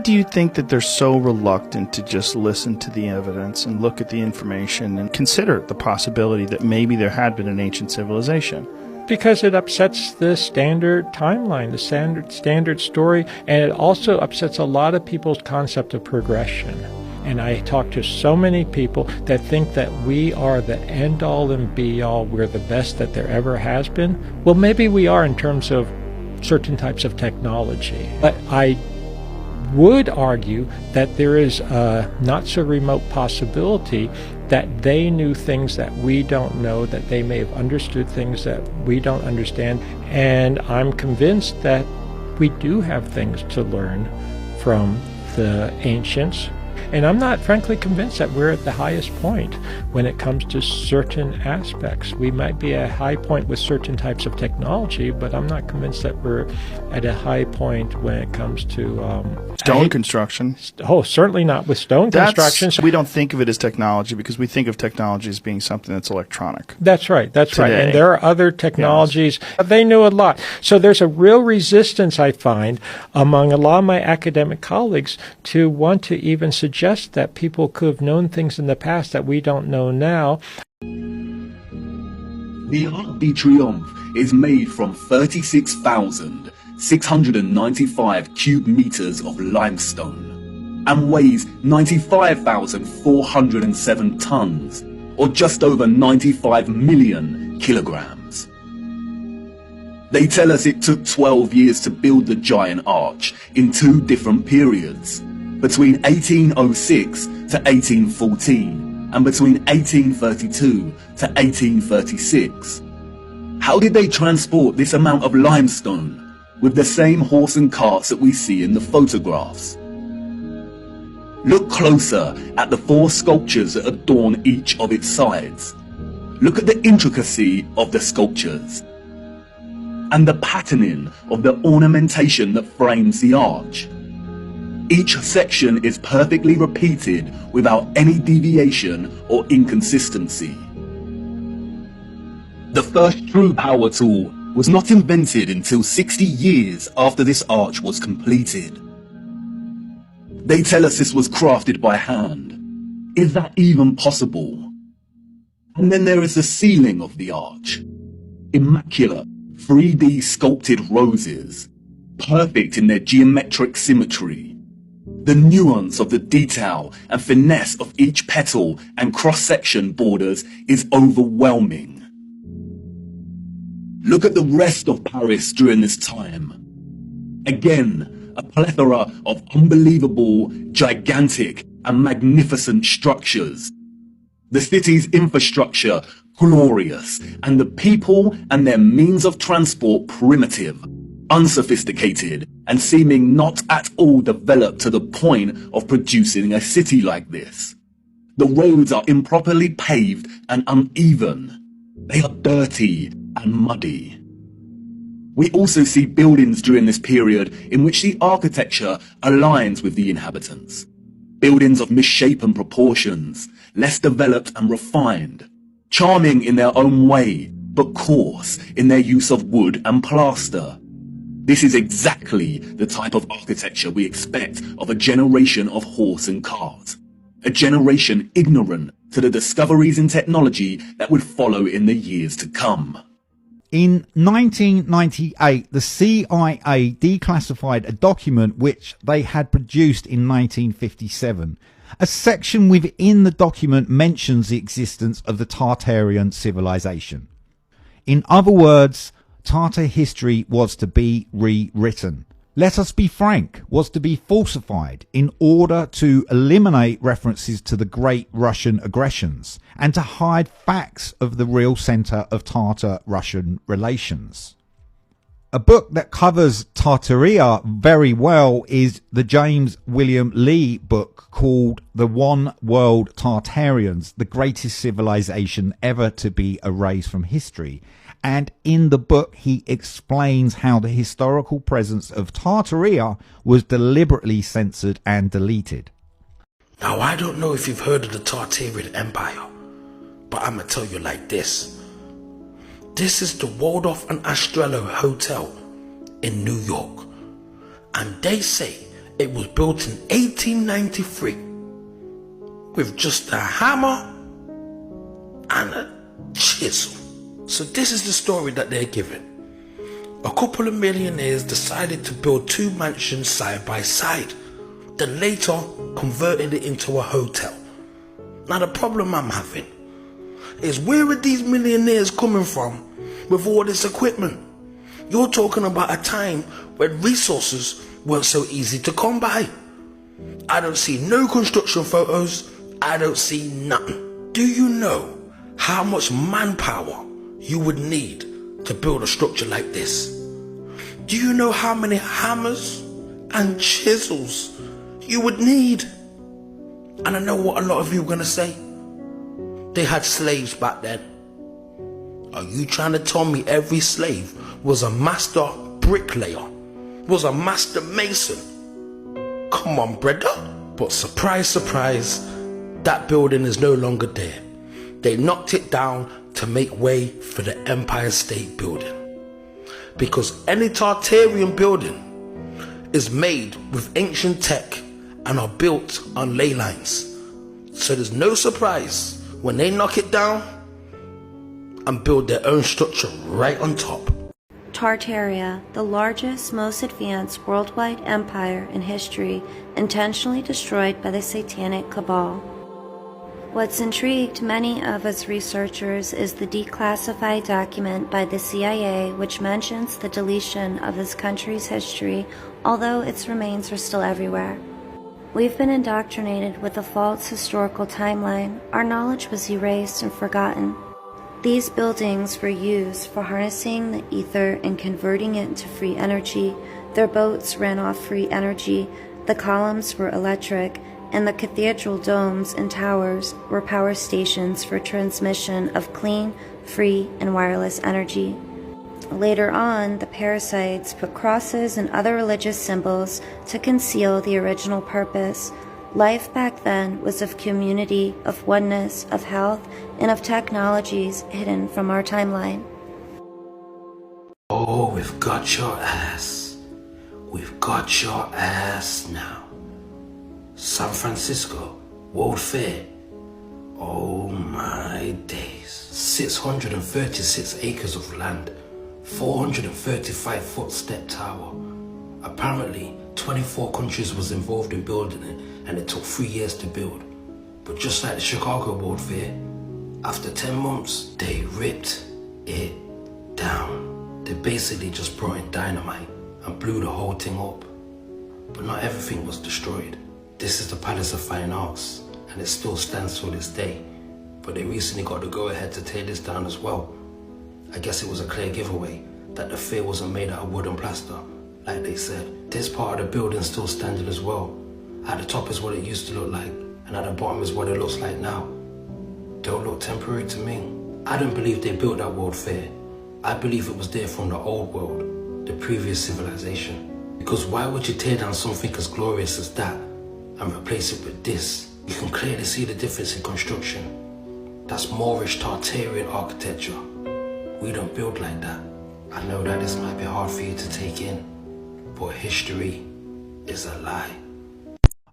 do you think that they're so reluctant to just listen to the evidence and look at the information and consider the possibility that maybe there had been an ancient civilization? Because it upsets the standard timeline, the standard story, and it also upsets a lot of people's concept of progression. And I talk to so many people that think that we are the end-all and be-all, we're the best that there ever has been. Well, maybe we are in terms of certain types of technology. But I would argue that there is a not-so-remote possibility that they knew things that we don't know, that they may have understood things that we don't understand. And I'm convinced that we do have things to learn from the ancients. And I'm not frankly convinced that we're at the highest point when it comes to certain aspects. We might be at a high point with certain types of technology, but I'm not convinced that we're at a high point when it comes to stone construction. Oh, certainly not with stone construction. We don't think of it as technology because we think of technology as being something that's electronic. That's right. That's right. And there are other technologies. Yes. They knew a lot. So there's a real resistance, I find, among a lot of my academic colleagues to want to even suggest that people could have known things in the past that we don't know now. The Art de Triomphe is made from 36,695 cubic meters of limestone and weighs 95,407 tons, or just over 95 million kilograms. They tell us it took 12 years to build the giant arch in two different periods, between 1806 to 1814 and between 1832 to 1836. How did they transport this amount of limestone with the same horse and carts that we see in the photographs? Look closer at the four sculptures that adorn each of its sides. Look at the intricacy of the sculptures and the patterning of the ornamentation that frames the arch. Each section is perfectly repeated without any deviation or inconsistency. The first true power tool was not invented until 60 years after this arch was completed. They tell us this was crafted by hand. Is that even possible? And then there is the ceiling of the arch. Immaculate 3D sculpted roses, perfect in their geometric symmetry. The nuance of the detail and finesse of each petal and cross-section borders is overwhelming. Look at the rest of Paris during this time. Again, a plethora of unbelievable, gigantic and magnificent structures. The city's infrastructure glorious, and the people and their means of transport primitive, unsophisticated, and seeming not at all developed to the point of producing a city like this. The roads are improperly paved and uneven. They are dirty and muddy. We also see buildings during this period in which the architecture aligns with the inhabitants. Buildings of misshapen proportions, less developed and refined, charming in their own way, but coarse in their use of wood and plaster. This is exactly the type of architecture we expect of a generation of horse and cart. A generation ignorant to the discoveries in technology that would follow in the years to come. In 1998, the CIA declassified a document which they had produced in 1957. A section within the document mentions the existence of the Tartarian civilization. In other words, Tartar history was to be rewritten. Let us be frank, was to be falsified in order to eliminate references to the great Russian aggressions and to hide facts of the real centre of Tartar-Russian relations. A book that covers Tartaria very well is the James William Lee book called The One World Tartarians, the greatest civilization ever to be erased from history. And in the book, he explains how the historical presence of Tartaria was deliberately censored and deleted. Now, I don't know if you've heard of the Tartarian Empire, but I'm going to tell you like this. This is the Waldorf and Astrello Hotel in New York. And they say It was built in 1893 with just a hammer and a chisel. So this is the story that they're given. A couple of millionaires decided to build two mansions side by side, then later converted it into a hotel. Now the problem I'm having is, where are these millionaires coming from with all this equipment? You're talking about a time when resources weren't so easy to come by. I don't see no construction photos. I don't see nothing. Do you know how much manpower you would need to build a structure like this? Do you know how many hammers and chisels you would need? And I know what a lot of you are going to say. They had slaves back then. Are you trying to tell me every slave was a master bricklayer, was a master mason? Come on, brother. But surprise, surprise, that building is no longer there. They knocked it down to make way for the Empire State Building. Because any Tartarian building is made with ancient tech and are built on ley lines. So there's no surprise when they knock it down and build their own structure right on top. Tartaria, the largest, most advanced worldwide empire in history, intentionally destroyed by the Satanic Cabal. What's intrigued many of us researchers is the declassified document by the CIA which mentions the deletion of this country's history, although its remains are still everywhere. We've been indoctrinated with a false historical timeline. Our knowledge was erased and forgotten. These buildings were used for harnessing the ether and converting it into free energy. Their boats ran off free energy. The columns were electric, and the cathedral domes and towers were power stations for transmission of clean, free, and wireless energy. Later on, the parasites put crosses and other religious symbols to conceal the original purpose. Life back then was of community, of oneness, of health, and of technologies hidden from our timeline. Oh, we've got your ass. We've got your ass now. San Francisco, World Fair. Oh my days. 636 acres of land, 435-foot step tower. Apparently, 24 countries was involved in building it, and it took 3 years to build. But just like the Chicago World Fair, after 10 months, they ripped it down. They basically just brought in dynamite and blew the whole thing up. But not everything was destroyed. This is the Palace of Fine Arts, and it still stands to this day. But they recently got the go-ahead to tear this down as well. I guess it was a clear giveaway that the fair wasn't made out of wood and plaster, like they said. This part of the building still standing as well. At the top is what it used to look like, and at the bottom is what it looks like now. Don't look temporary to me. I don't believe they built that World Fair. I believe it was there from the old world, the previous civilization. Because why would you tear down something as glorious as that and replace it with this? You can clearly see the difference in construction. That's Moorish Tartarian architecture. We don't build like that. I know that this might be hard for you to take in, but history is a lie.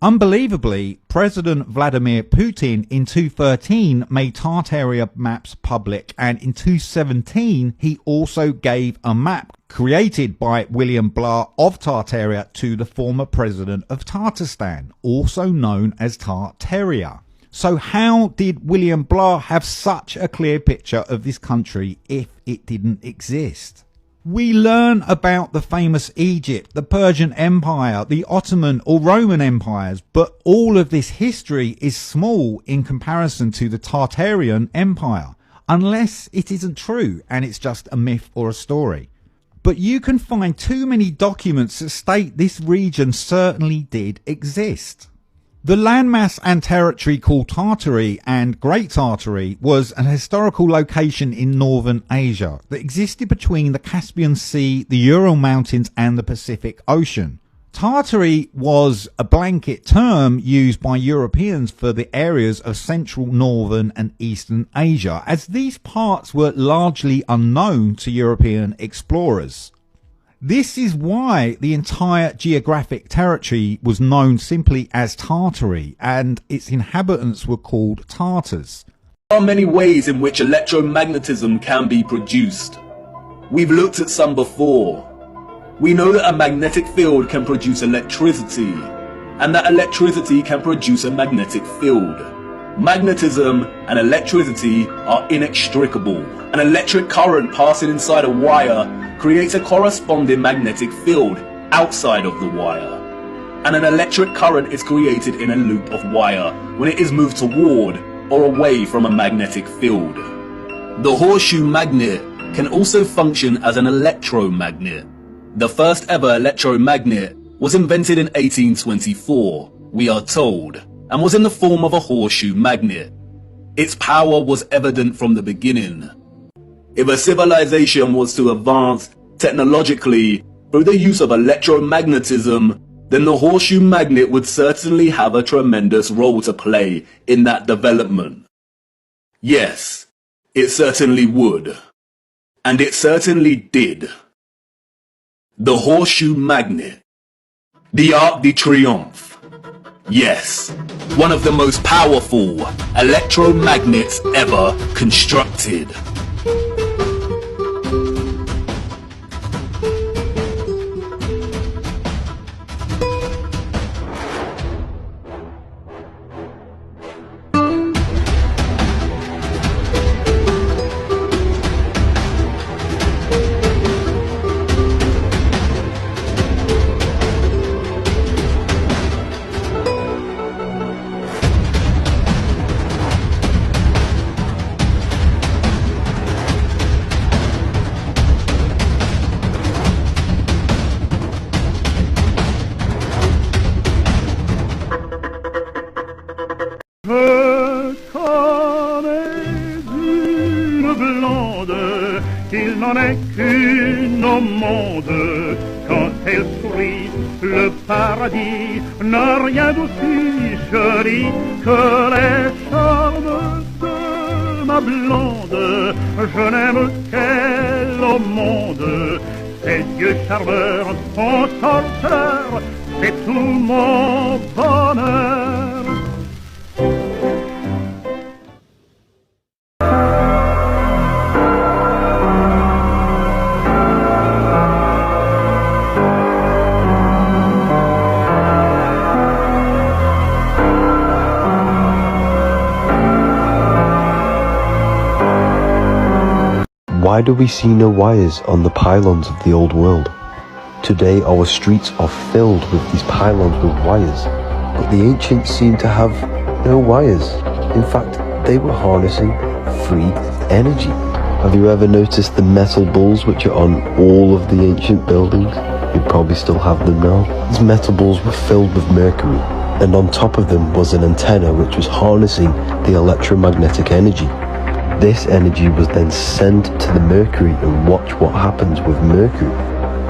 Unbelievably, President Vladimir Putin in 2013 made Tartaria maps public, and in 2017 he also gave a map created by William Blair of Tartaria to the former president of Tatarstan, also known as Tartaria. So how did William Blair have such a clear picture of this country if it didn't exist? We learn about the famous Egypt, the Persian Empire, the Ottoman or Roman empires, but all of this history is small in comparison to the Tartarian Empire, unless it isn't true and it's just a myth or a story. But you can find too many documents that state this region certainly did exist. The landmass and territory called Tartary and Great Tartary was an historical location in northern Asia that existed between the Caspian Sea, the Ural Mountains and the Pacific Ocean. Tartary was a blanket term used by Europeans for the areas of central, northern and eastern Asia, as these parts were largely unknown to European explorers. This is why the entire geographic territory was known simply as Tartary, and its inhabitants were called Tartars. There are many ways in which electromagnetism can be produced. We've looked at some before. We know that a magnetic field can produce electricity, and that electricity can produce a magnetic field. Magnetism and electricity are inextricable. An electric current passing inside a wire creates a corresponding magnetic field outside of the wire. And an electric current is created in a loop of wire when it is moved toward or away from a magnetic field. The horseshoe magnet can also function as an electromagnet. The first ever electromagnet was invented in 1824, we are told, and was in the form of a horseshoe magnet. Its power was evident from the beginning. If a civilization was to advance technologically through the use of electromagnetism, then the horseshoe magnet would certainly have a tremendous role to play in that development. Yes, it certainly would. And it certainly did. The horseshoe magnet. The Arc de Triomphe. Yes, one of the most powerful electromagnets ever constructed. Je connais une blonde, il n'en est qu'une au monde. Quand elle sourit, le paradis n'a rien d'aussi joli que les charmes de ma blonde. Je n'aime qu'elle au monde. Ses yeux charmeurs, son sorteur, c'est tout mon bonheur. Why do we see no wires on the pylons of the old world? Today our streets are filled with these pylons with wires, but the ancients seem to have no wires. In fact, they were harnessing free energy. Have you ever noticed the metal bulls which are on all of the ancient buildings? You probably still have them now. These metal bulls were filled with mercury, and on top of them was an antenna which was harnessing the electromagnetic energy. This energy was then sent to the mercury, and watch what happens with mercury.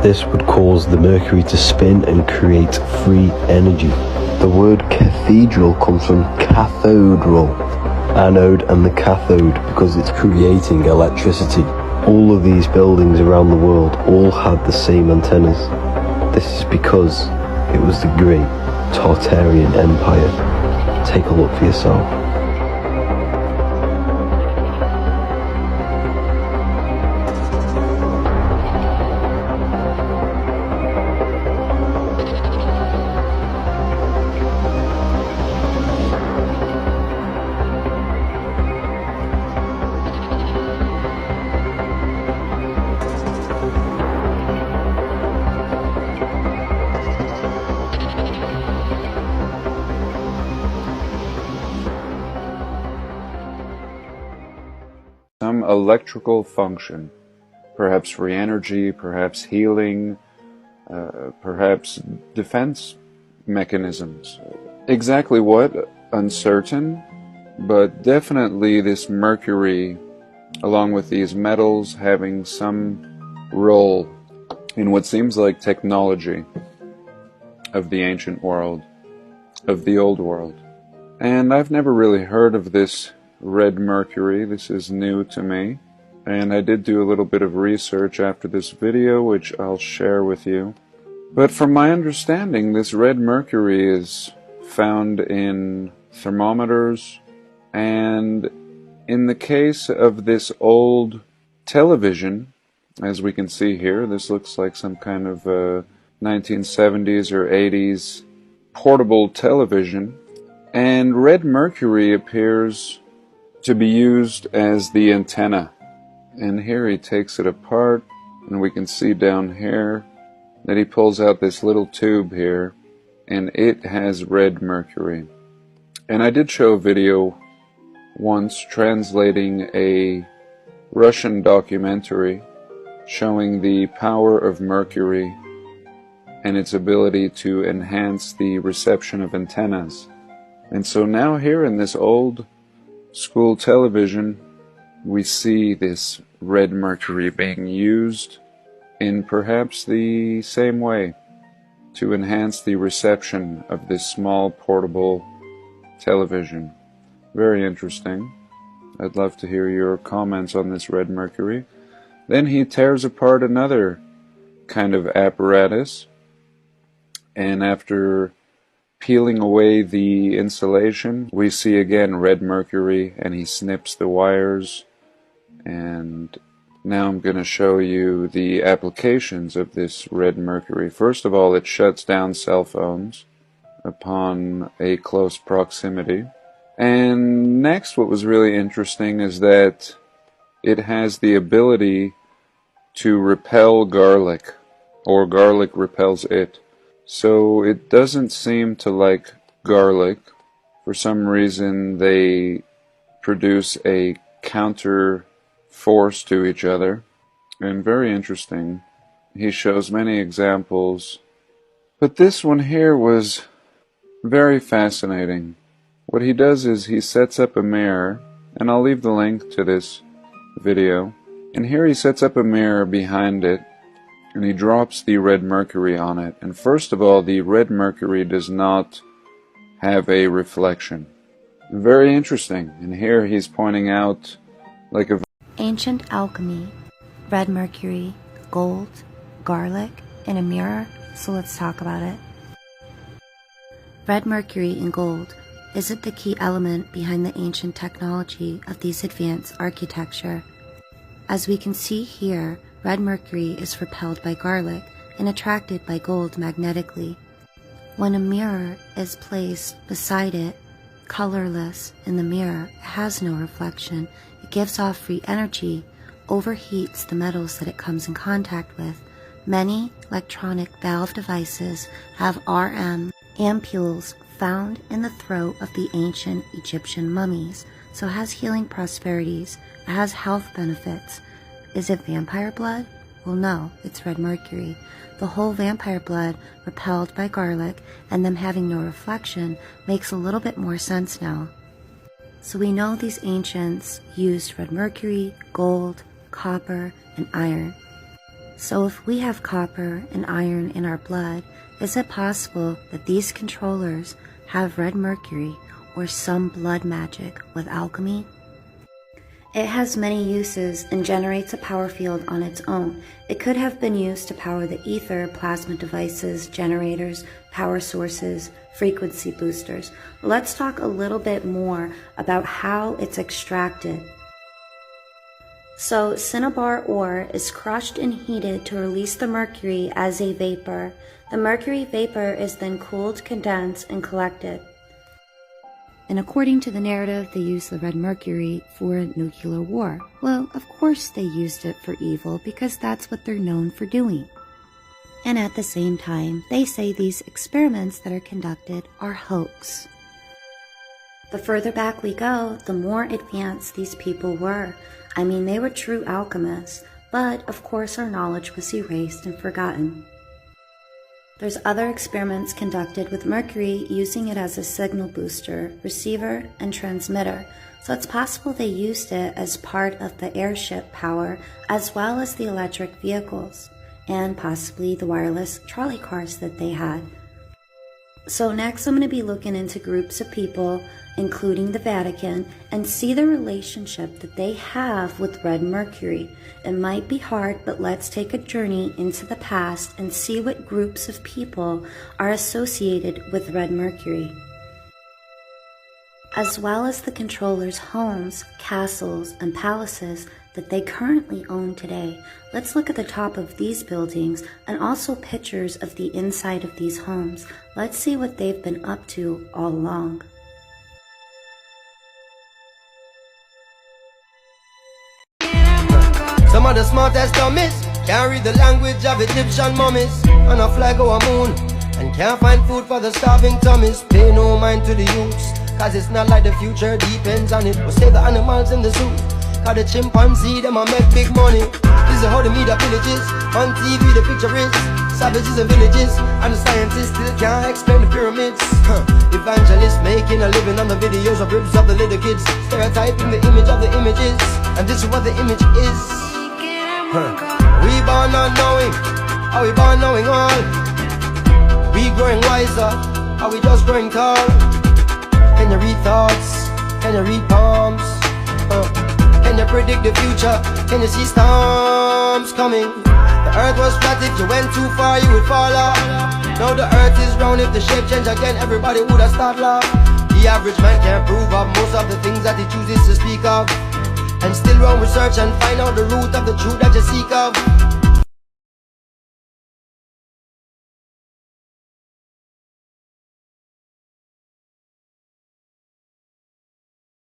This would cause the mercury to spin and create free energy. The word cathedral comes from cathodral, anode and the cathode, because it's creating electricity. All of these buildings around the world all had the same antennas. This is because it was the great Tartarian Empire. Take a look for yourself. Some electrical function, perhaps free energy, perhaps healing, perhaps defense mechanisms. Exactly what? Uncertain, but definitely this mercury, along with these metals, having some role in what seems like technology of the ancient world, of the old world. And I've never really heard of this red mercury. This is new to me. and I did do a little bit of research after this video, which I'll share with you. But from my understanding, this red mercury is found in thermometers, and in the case of this old television, as we can see here, this looks like some kind of 1970s or 80s portable television, and red mercury appears to be used as the antenna. And here he takes it apart, and we can see down here that he pulls out this little tube here, and it has red mercury. And I did show a video once translating a Russian documentary showing the power of mercury and its ability to enhance the reception of antennas. And so now here in this old school television, we see this red mercury being used in perhaps the same way to enhance the reception of this small portable television. Very interesting. I'd love to hear your comments on this red mercury. Then he tears apart another kind of apparatus, and after peeling away the insulation, we see again red mercury, and he snips the wires. And now I'm going to show you the applications of this red mercury. First of all, it shuts down cell phones upon a close proximity. And next, what was really interesting is that it has the ability to repel garlic, or garlic repels it. So it doesn't seem to like garlic. For some reason, they produce a counter force to each other. And very interesting. He shows many examples. But this one here was very fascinating. What he does is he sets up a mirror, and I'll leave the link to this video. And here he sets up a mirror behind it, and he drops the red mercury on it. And first of all, the red mercury does not have a reflection. Very interesting. And here he's pointing out like a Ancient alchemy, red mercury, gold, garlic, in a mirror, so let's talk about it. Red mercury and gold isn't the key element behind the ancient technology of these advanced architecture. As we can see here, red mercury is repelled by garlic and attracted by gold magnetically. When a mirror is placed beside it, colorless in the mirror, it has no reflection. It gives off free energy, overheats the metals that it comes in contact with. Many electronic valve devices have RM ampules found in the throat of the ancient Egyptian mummies, so it has healing prosperities, it has health benefits. Is it vampire blood? Well, no, it's red mercury. The whole vampire blood repelled by garlic and them having no reflection makes a little bit more sense now. So we know these ancients used red mercury, gold, copper, and iron. So if we have copper and iron in our blood, is it possible that these controllers have red mercury or some blood magic with alchemy? It has many uses and generates a power field on its own. It could have been used to power the ether, plasma devices, generators, power sources, frequency boosters. Let's talk a little bit more about how it's extracted. So cinnabar ore is crushed and heated to release the mercury as a vapor. The mercury vapor is then cooled, condensed, and collected. And according to the narrative, they used the red mercury for nuclear war. Well, of course they used it for evil because that's what they're known for doing. And at the same time, they say these experiments that are conducted are hoax. The further back we go, the more advanced these people were. I mean, they were true alchemists, but of course our knowledge was erased and forgotten. There's other experiments conducted with mercury using it as a signal booster, receiver, and transmitter, so it's possible they used it as part of the airship power as well as the electric vehicles, and possibly the wireless trolley cars that they had. So next I'm going to be looking into groups of people, including the Vatican, and see the relationship that they have with red mercury. It might be hard, but let's take a journey into the past and see what groups of people are associated with red mercury, as well as the controllers' homes, castles, and palaces that they currently own today. Let's look at the top of these buildings and also pictures of the inside of these homes. Let's see what they've been up to all along. Some of the smartest dummies can't read the language of Egyptian mummies on a flag or a moon, and can't find food for the starving tummies. Pay no mind to the youths, cause it's not like the future depends on it. We'll save the animals in the zoo, cause the chimpanzee them a make big money. This is how the media villages, on TV the picture is savages and villages, and the scientists still can't explain the pyramids. Evangelists making a living on the videos of ribs of the little kids, stereotyping the image of the images, and this is what the image is. We born not knowing, are we born knowing all? We growing wiser, are we just growing tall? Can you read thoughts? Can you read palms? Can you predict the future? Can you see storms coming? The earth was flat, if you went too far you would fall off. Now the earth is round, if the shape change again everybody would have started laugh. The average man can't prove of most of the things that he chooses to speak of, and still run research and find out the root of the truth that you seek of.